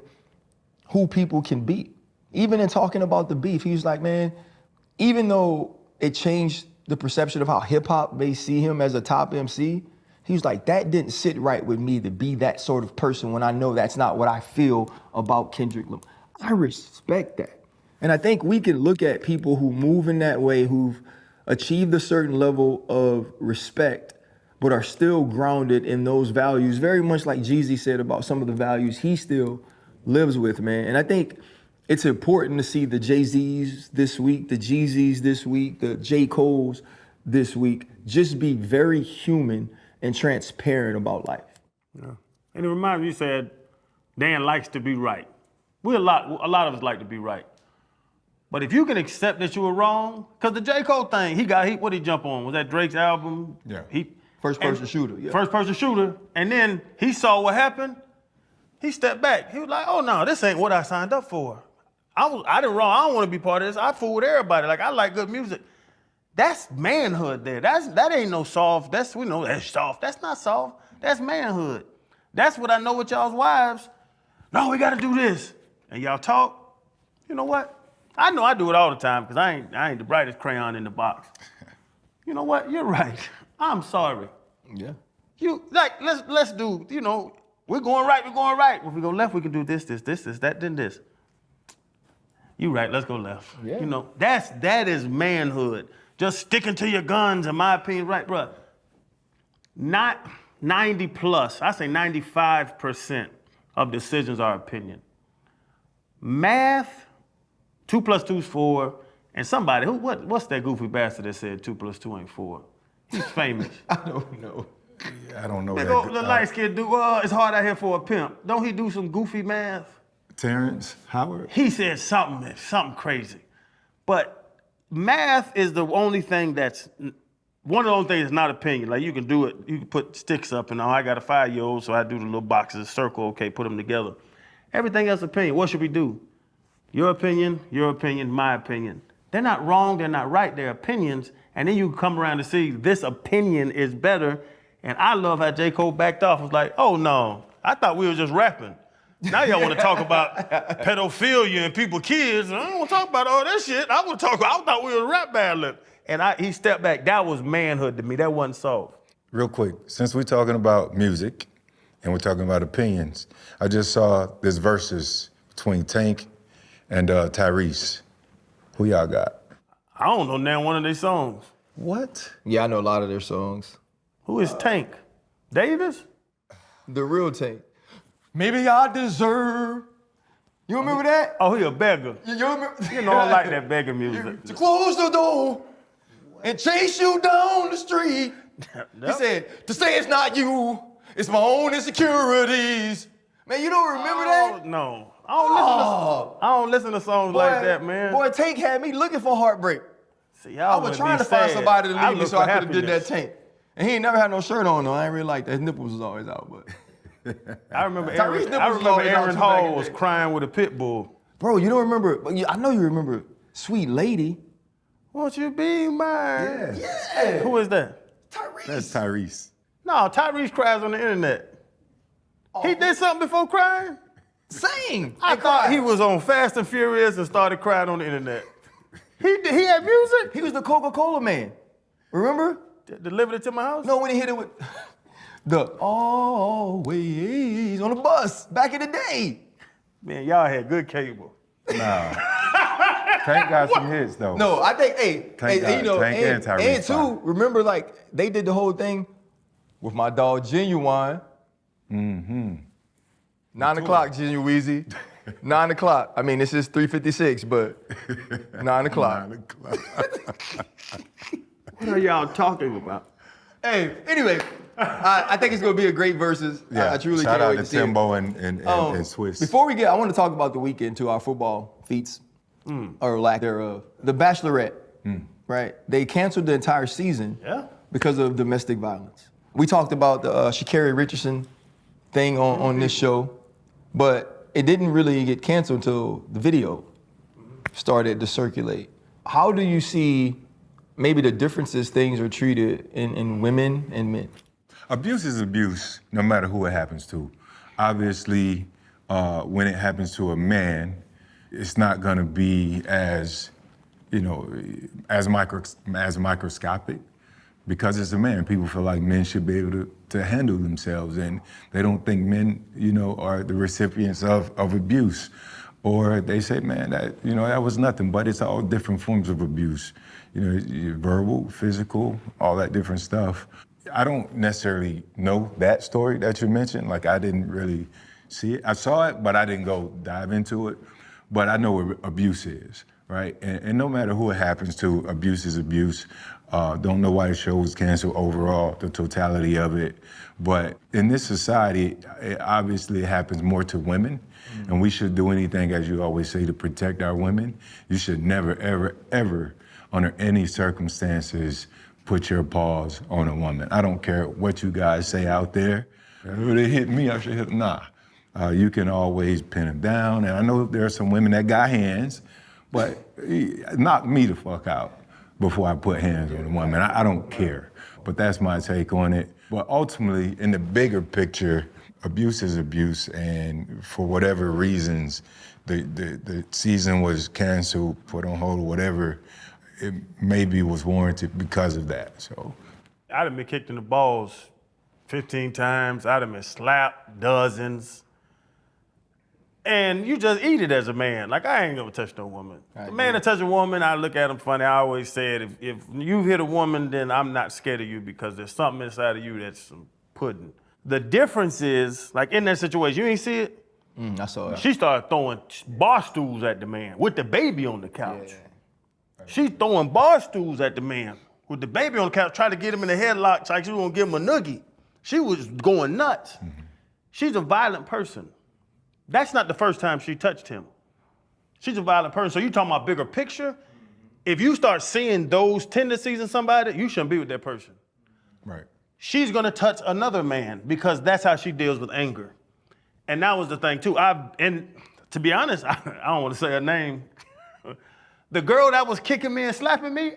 who people can be. Even in talking about the beef, he was like, man, even though it changed the perception of how hip hop may see him as a top MC, he was like, that didn't sit right with me to be that sort of person when I know that's not what I feel about Kendrick Lamar. I respect that. And I think we can look at people who move in that way, who've achieved a certain level of respect, but are still grounded in those values, very much like Jeezy said about some of the values he still lives with, man. And I think it's important to see the Jay-Z's this week, the Jeezys this week, the J. Cole's this week, just be very human and transparent about life. Yeah. And it reminds me, you said, Dan likes to be right. A lot of us like to be right. But if you can accept that you were wrong, because the J. Cole thing, what did he jump on? Was that Drake's album? Yeah. First person shooter, yeah. First person shooter. And then he saw what happened. He stepped back. He was like, oh no, this ain't what I signed up for. I did wrong. I don't want to be part of this. I fool with everybody. Like, I like good music. That's manhood there. That ain't no soft. We know that's soft. That's not soft. That's manhood. That's what I know with y'all's wives. No, we gotta do this. And y'all talk. You know what? I know I do it all the time because I ain't the brightest crayon in the box. You know what? You're right. I'm sorry. Yeah. Let's do, we're going right. If we go left, we can do this, that, then this. You right, let's go left. Yeah. That is manhood. Just sticking to your guns, in my opinion, right, bruh? Not 90 plus, I say 95% of decisions are opinion. Math, 2 + 2 is 4, and somebody, what's that goofy bastard that said 2 + 2 ain't 4? He's famous. I don't know. Yeah, I don't know that. The light skinned dude, it's hard out here for a pimp. Don't he do some goofy math? Terrence Howard? He said something crazy. But math is the only thing that's, one of those things that's not opinion. Like, you can do it, you can put sticks up and I got a 5-year-old, so I do the little boxes, circle, okay, put them together. Everything else opinion. What should we do? Your opinion, my opinion. They're not wrong, they're not right, they're opinions. And then you come around to see this opinion is better. And I love how J. Cole backed off. Was like, oh no, I thought we were just rapping. Now y'all want to talk about pedophilia and people, kids. I don't want to talk about all that shit. I thought we were rap battling. And he stepped back. That was manhood to me. That wasn't soft. Real quick, since we're talking about music and we're talking about opinions, I just saw this versus between Tank and Tyrese. Who y'all got? I don't know now one of their songs. What? Yeah, I know a lot of their songs. Who is Tank? Davis? The real Tank. Maybe I deserve. You remember that? Oh, he a beggar. You remember? You know, I like that beggar music. To close the door and chase you down the street. He said, to say it's not you, it's my own insecurities. Man, you don't remember that? No. I don't listen to songs like that, man. Boy, Tank had me looking for heartbreak. See, I was trying to find somebody to leave me so I could have did that Tank. And he ain't never had no shirt on though. I ain't really like that. His nipples was always out, but. I remember Aaron Hall was crying with a pit bull. Bro, you don't remember, I know you remember Sweet Lady. Won't you be mine? Yeah. Who is that? Tyrese. That's Tyrese. No, Tyrese cries on the internet. He did something before crying? Sing. I thought he was on Fast and Furious and started crying on the internet. He had music? He was the Coca-Cola man. Remember? Delivered it to my house? No, when he hit it with the always on the bus back in the day. Man, y'all had good cable. Nah. Tank got some hits though. No, I think, Tank and Tyrese and too, remember like they did the whole thing with my dog Genuine. 9 o'clock, Genuweezy. 9 o'clock. I mean, this is 3:56, but 9 o'clock. 9 o'clock. What are y'all talking about? Hey, anyway, I think it's gonna be a great versus. Yeah, I truly shout can't out wait to to see it. Timbo and Swiss. Before we get, I want to talk about the weekend too, our football feats, or lack thereof. The Bachelorette, right? They canceled the entire season because of domestic violence. We talked about the Sha'Carri Richardson thing on this show, but it didn't really get canceled until the video started to circulate. How do you see maybe the differences things are treated in women and men? Abuse is abuse, no matter who it happens to. Obviously, when it happens to a man, it's not going to be as, as microscopic, because it's a man. People feel like men should be able to handle themselves, and they don't think men, are the recipients of abuse. Or they say, man, that was nothing, but it's all different forms of abuse. Verbal, physical, all that different stuff. I don't necessarily know that story that you mentioned. Like, I didn't really see it. I saw it, but I didn't go dive into it. But I know what abuse is, right? And no matter who it happens to, abuse is abuse. Don't know why the show was canceled overall, the totality of it. But in this society, it obviously happens more to women. And we should do anything, as you always say, to protect our women. You should never, ever, ever, under any circumstances, put your paws on a woman. I don't care what you guys say out there. If they hit me, I should hit them. Nah. You can always pin them down. And I know there are some women that got hands, but knock me the fuck out before I put hands on a woman. I don't care. But that's my take on it. But ultimately, in the bigger picture, abuse is abuse, and for whatever reasons, the season was canceled, put on hold, whatever, it maybe was warranted because of that, so. I'd have been kicked in the balls 15 times. I'd have been slapped dozens. And you just eat it as a man. Like, I ain't gonna touch no woman. The man that touch a woman, I look at him funny. I always said, if you hit a woman, then I'm not scared of you because there's something inside of you that's some pudding. The difference is, like in that situation, you ain't see it? I saw it. She started throwing bar stools at the man with the baby on the couch. Yeah. She throwing bar stools at the man with the baby on the couch, trying to get him in a headlock like she was gonna give him a noogie. She was going nuts. She's a violent person. That's not the first time she touched him. She's a violent person. So you talking about bigger picture? If you start seeing those tendencies in somebody, you shouldn't be with that person. Right. She's gonna touch another man because that's how she deals with anger. And that was the thing too. And to be honest, I don't want to say her name. The girl that was kicking me and slapping me,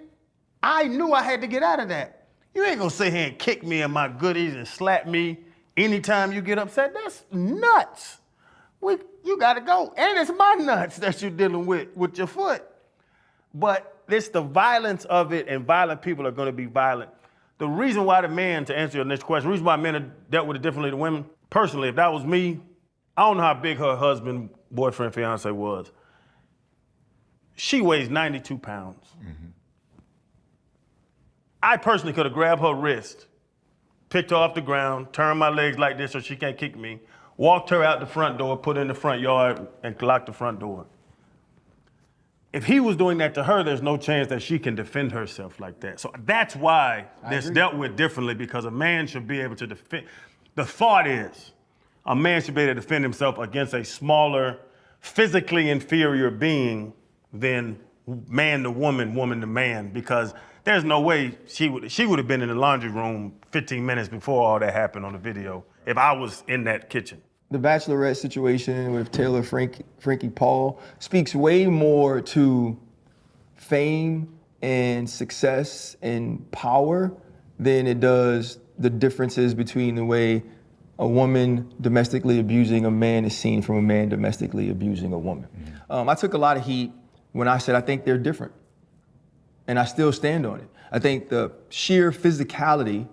I knew I had to get out of that. You ain't gonna sit here and kick me in my goodies and slap me anytime you get upset. That's nuts. You gotta go. And it's my nuts that you're dealing with your foot. But it's the violence of it, and violent people are gonna be violent. The reason why the man, to answer your next question, the reason why men are dealt with it differently than women, personally, if that was me, I don't know how big her husband, boyfriend, fiance was. She weighs 92 pounds. I personally could have grabbed her wrist, picked her off the ground, turned my legs like this so she can't kick me, walked her out the front door, put her in the front yard, and locked the front door. If he was doing that to her, there's no chance that she can defend herself like that. So that's why this dealt with differently, because a man should be able to defend. The thought is, a man should be able to defend himself against a smaller, physically inferior being than man to woman, woman to man, because there's no way she would have been in the laundry room 15 minutes before all that happened on the video if I was in that kitchen. The Bachelorette situation with Taylor Frankie Paul speaks way more to fame and success and power than it does the differences between the way a woman domestically abusing a man is seen from a man domestically abusing a woman. I took a lot of heat when I said I think they're different, and I still stand on it. I think the sheer physicality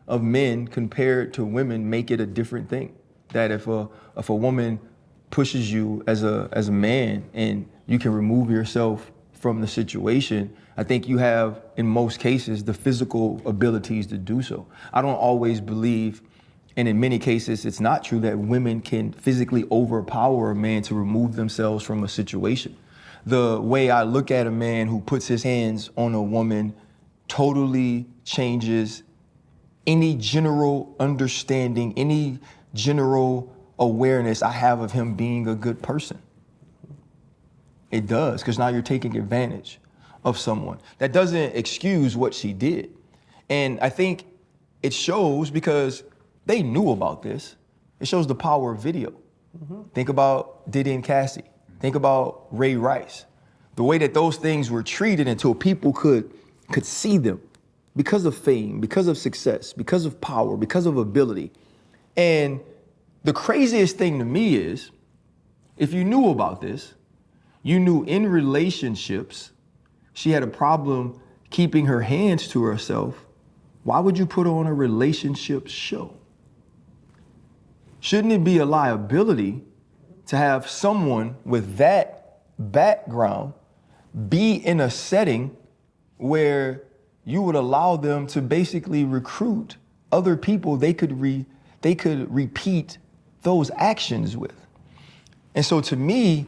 of men compared to women make it a different thing. That if a woman pushes you as a man and you can remove yourself from the situation, I think you have, in most cases, the physical abilities to do so. I don't always believe, and in many cases it's not true, that women can physically overpower a man to remove themselves from a situation. The way I look at a man who puts his hands on a woman totally changes any general understanding, any general awareness I have of him being a good person. It does, because now you're taking advantage of someone. That doesn't excuse what she did. And I think it shows because they knew about this. It shows the power of video. Think about Diddy and Cassie. Think about Ray Rice. The way that those things were treated until people could see them because of fame, because of success, because of power, because of ability. And the craziest thing to me is, if you knew about this, you knew in relationships she had a problem keeping her hands to herself, why would you put her on a relationship show? Shouldn't it be a liability to have someone with that background be in a setting where you would allow them to basically recruit other people they could repeat those actions with? And so to me,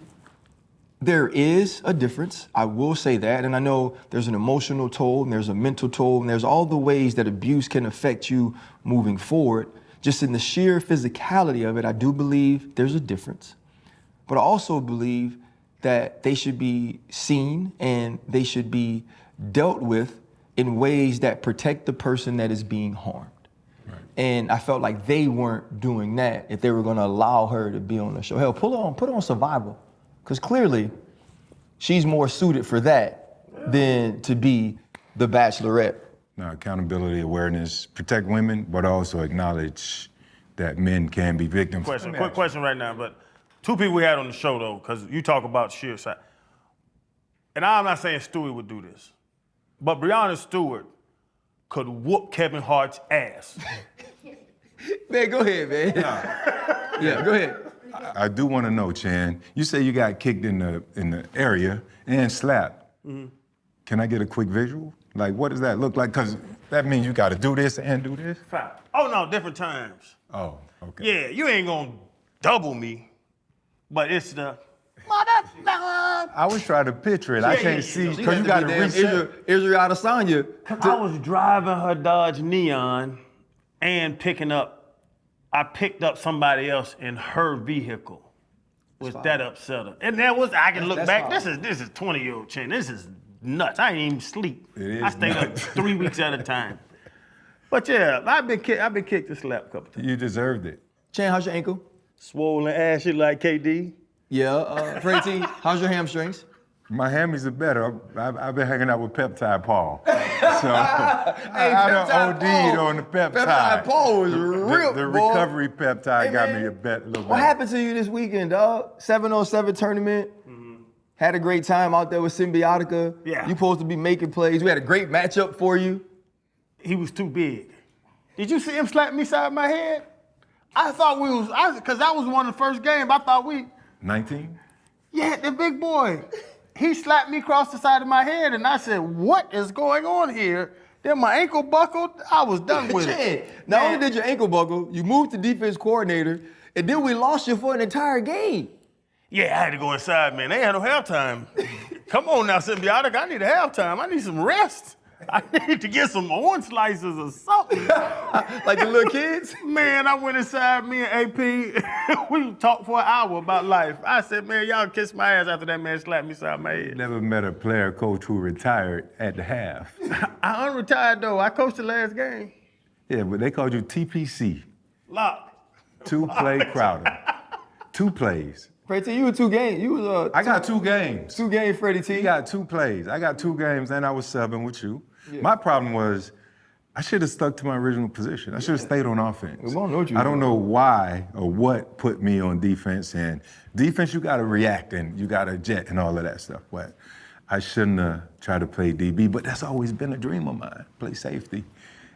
there is a difference. I will say that. And I know there's an emotional toll and there's a mental toll and there's all the ways that abuse can affect you moving forward. Just in the sheer physicality of it, I do believe there's a difference. But I also believe that they should be seen and they should be dealt with in ways that protect the person that is being harmed. And I felt like they weren't doing that if they were gonna allow her to be on the show. Hell, put her on Survival, because clearly she's more suited for that than to be the Bachelorette. Now, accountability, awareness, protect women, but also acknowledge that men can be victims. Quick question right now, but two people we had on the show though, because you talk about sheer side. And I'm not saying Stewie would do this, but Breonna Stewart could whoop Kevin Hart's ass. Man, go ahead, man. Yeah, go ahead. I do want to know, Chan. You say you got kicked in the area and slapped. Can I get a quick visual? Like, what does that look like? Because that means you got to do this and do this. Oh no, different times. Oh, okay. Yeah, you ain't gonna double me, but it's the I was trying to picture it. I can't see because you got to reset. Israel Adesanya. I was driving her Dodge Neon and I picked up somebody else in her vehicle. Was that upset her? And that was, I can look back, this is 20-year-old Chan. This is nuts. I ain't even sleep. I stayed up 3 weeks at a time. But yeah, I've been kicked and slapped a couple times. You deserved it. Chan, how's your ankle? Swollen ashy like KD. Yeah, Francie, how's your hamstrings? My hammies are better. I've been hanging out with Peptide Paul. So I done OD'd on the peptide. Peptide Paul was real, The boy. recovery peptide got me a little better. What happened to you this weekend, dog? 707 tournament. Had a great time out there with Symbiotica. Yeah. You supposed to be making plays. We had a great matchup for you. He was too big. Did you see him slap me side of my head? I thought because that was one of the first games. I thought 19? Yeah, the big boy. He slapped me across the side of my head, and I said, what is going on here? Then my ankle buckled. I was done with it. Not only did your ankle buckle, you moved to defense coordinator. and then we lost you for an entire game. Yeah, I had to go inside, man. They had no halftime. Come on now, Symbiotic. I need a halftime. I need some rest. I need to get some orange slices or something. Like the little kids? Man, I went inside, me and AP, we talked for an hour about life. I said, man, y'all kiss my ass after that man slapped me side my head. Never met a player coach who retired at the half. I unretired, though. I coached the last game. Yeah, but they called you TPC. Lock. Two-play Crowder. 2 plays. Freddie T, you were 2 games. You was I got 2 games. 2 games, Freddie T. He got 2 plays. I got 2 games, and I was subbing with you. Yeah. My problem was I should have stuck to my original position. I should have stayed on offense. We don't know what you I don't know why or what put me on defense. And defense, you got to react and you got to jet and all of that stuff. But I shouldn't have tried to play DB. But that's always been a dream of mine, play safety.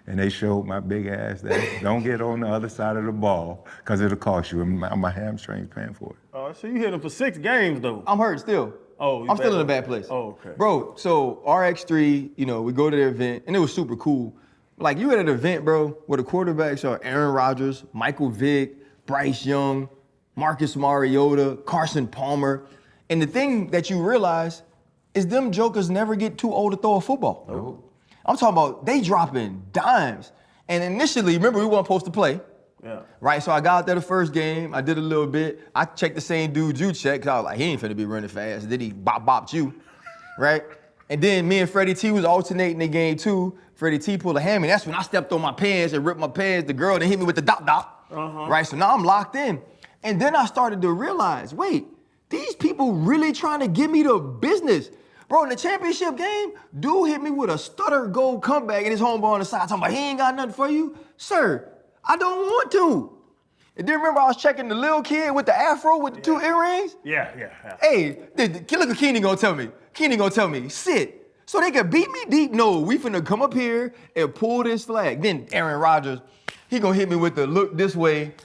And they showed my big ass that don't get on the other side of the ball because it'll cost you. And my hamstring's paying for it. Oh, so you hit him for 6 games, though. I'm hurt still. Oh, I'm still in a bad place. Oh, okay. Bro, so RX3, we go to the event, and it was super cool. Like, you at an event, bro, where the quarterbacks are Aaron Rodgers, Michael Vick, Bryce Young, Marcus Mariota, Carson Palmer. And the thing that you realize is them jokers never get too old to throw a football. Oh. I'm talking about they dropping dimes. And initially, remember, we weren't supposed to play. Yeah. Right, so I got out there the first game. I did a little bit. I checked the same dude you checked, because I was like, he ain't finna be running fast. Then he bopped you, right? And then me and Freddie T was alternating the game too. Freddie T pulled a hammy. That's when I stepped on my pants and ripped my pants. The girl then hit me with the dot. Right, so now I'm locked in. And then I started to realize, wait, these people really trying to give me the business. Bro, in the championship game, dude hit me with a stutter goal comeback and his homeboy on the side talking about he ain't got nothing for you. Sir, I don't want to. And then remember I was checking the little kid with the afro with the 2 earrings? Yeah. Hey, look at Keenan gonna tell me. Keenan gonna tell me, sit. So they can beat me deep? No, we finna come up here and pull this flag. Then Aaron Rodgers, he gonna hit me with the look this way,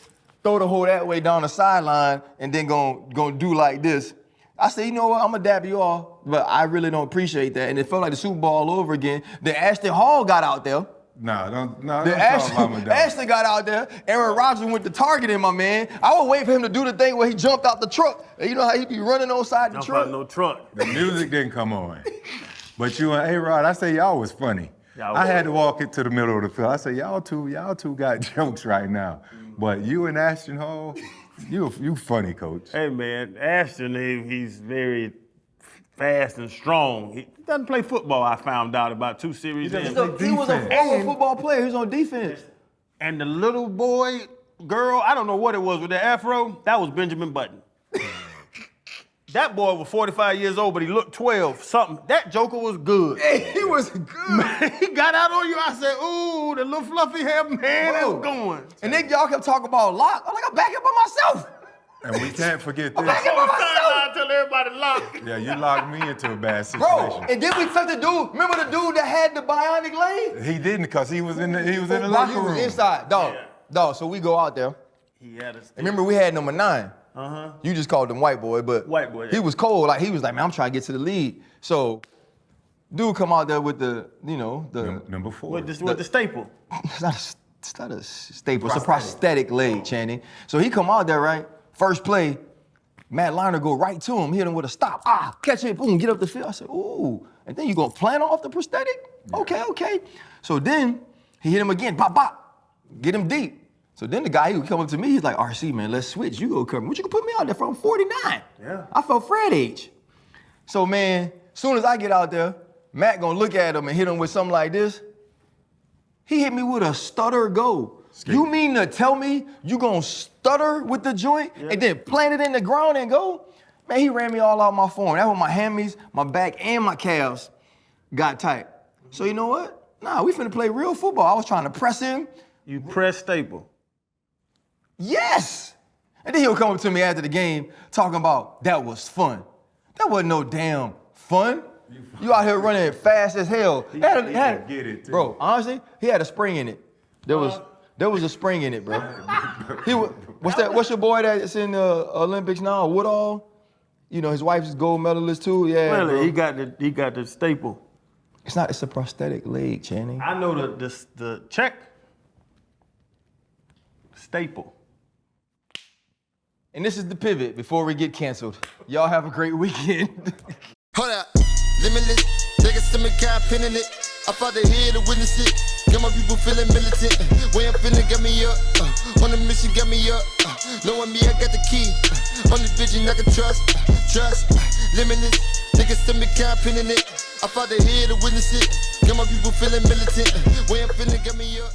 throw the hole that way down the sideline, and then gonna do like this. I said, you know what, I'm gonna dab you all, but I really don't appreciate that. And it felt like the Super Bowl all over again. Then Ashton Hall got out there. Don't talk about Madonna. Ashley got out there. Aaron Rodgers went to targeting my man. I would wait for him to do the thing where he jumped out the truck. And you know how he be running on side the Jump truck? out no truck. The music didn't come on. But you and A-Rod, I say y'all was funny. Y'all I was. had to walk into the middle of the field. I said, y'all two got jokes right now. But you and Ashton Hall, you funny, coach. Hey, man, Ashton, he's very fast and strong. He doesn't play football, I found out about 2 series in. He was a former football player. He was on defense. And the little boy, girl, I don't know what it was with the afro, that was Benjamin Button. That boy was 45 years old, but he looked 12, something. That joker was good. Hey, he was good. Man, he got out on you, I said, ooh, the little fluffy hair man Bro. is going. And then y'all kept talking about lock. I'm like, I'm back here by myself. And we can't forget back this. in by myself. I tell everybody lock. Yeah, you locked me into a bad situation. Bro, and then we took the dude. Remember the dude that had the bionic leg? He didn't, because he was in the Bro, locker you was room. inside, dog. Yeah. Dog. So we go out there. He had a stick. Remember we had number 9. You just called him white boy, but White boy, yeah. he was cold. Like he was like, man, I'm trying to get to the lead. So, dude come out there with the, Number 4. With the staple. it's not a staple. It's a prosthetic leg, Channing. So he come out there, right? First play, Matt Liner go right to him, hit him with a stop. Catch it, boom, get up the field. I said, ooh. And then you gonna plan off the prosthetic? Yeah. Okay. So then he hit him again, bop, get him deep. So then the guy, he would come up to me, he's like, RC, man, let's switch. You go cover me. What you can put me out there from 49? Yeah. I felt Fred age. So man, soon as I get out there, Matt gonna look at him and hit him with something like this. He hit me with a stutter go. You mean to tell me you gonna stutter with the joint and then plant it in the ground and go? Man, he ran me all out my form. That was my hammies, my back, and my calves got tight. So you know what? Nah, we finna play real football. I was trying to press him. You press staple. Yes! And then he'll come up to me after the game talking about that was fun. That wasn't no damn fun. You out here running fast as hell. He could get it, too. Bro, honestly, he had a spring in it. There was a spring in it, bro. What's your boy that's in the Olympics now? Woodall? You know, his wife's gold medalist too. Yeah. Really, bro. he got the staple. It's a prosthetic leg, Channing. I know the check staple. And this is the pivot before we get canceled. Y'all have a great weekend. Hold up, limitless. Take a stomach, got pinning it. I fought the head to witness it. Got my people feeling militant. Way I'm feeling, got me up. On the mission, got me up. Knowing me, I got the key. Only vision I can trust. Trust, limitless. Take a stomach, got pinning it. I fought the head to witness it. Got my people feeling militant. Way I'm feeling, got me up.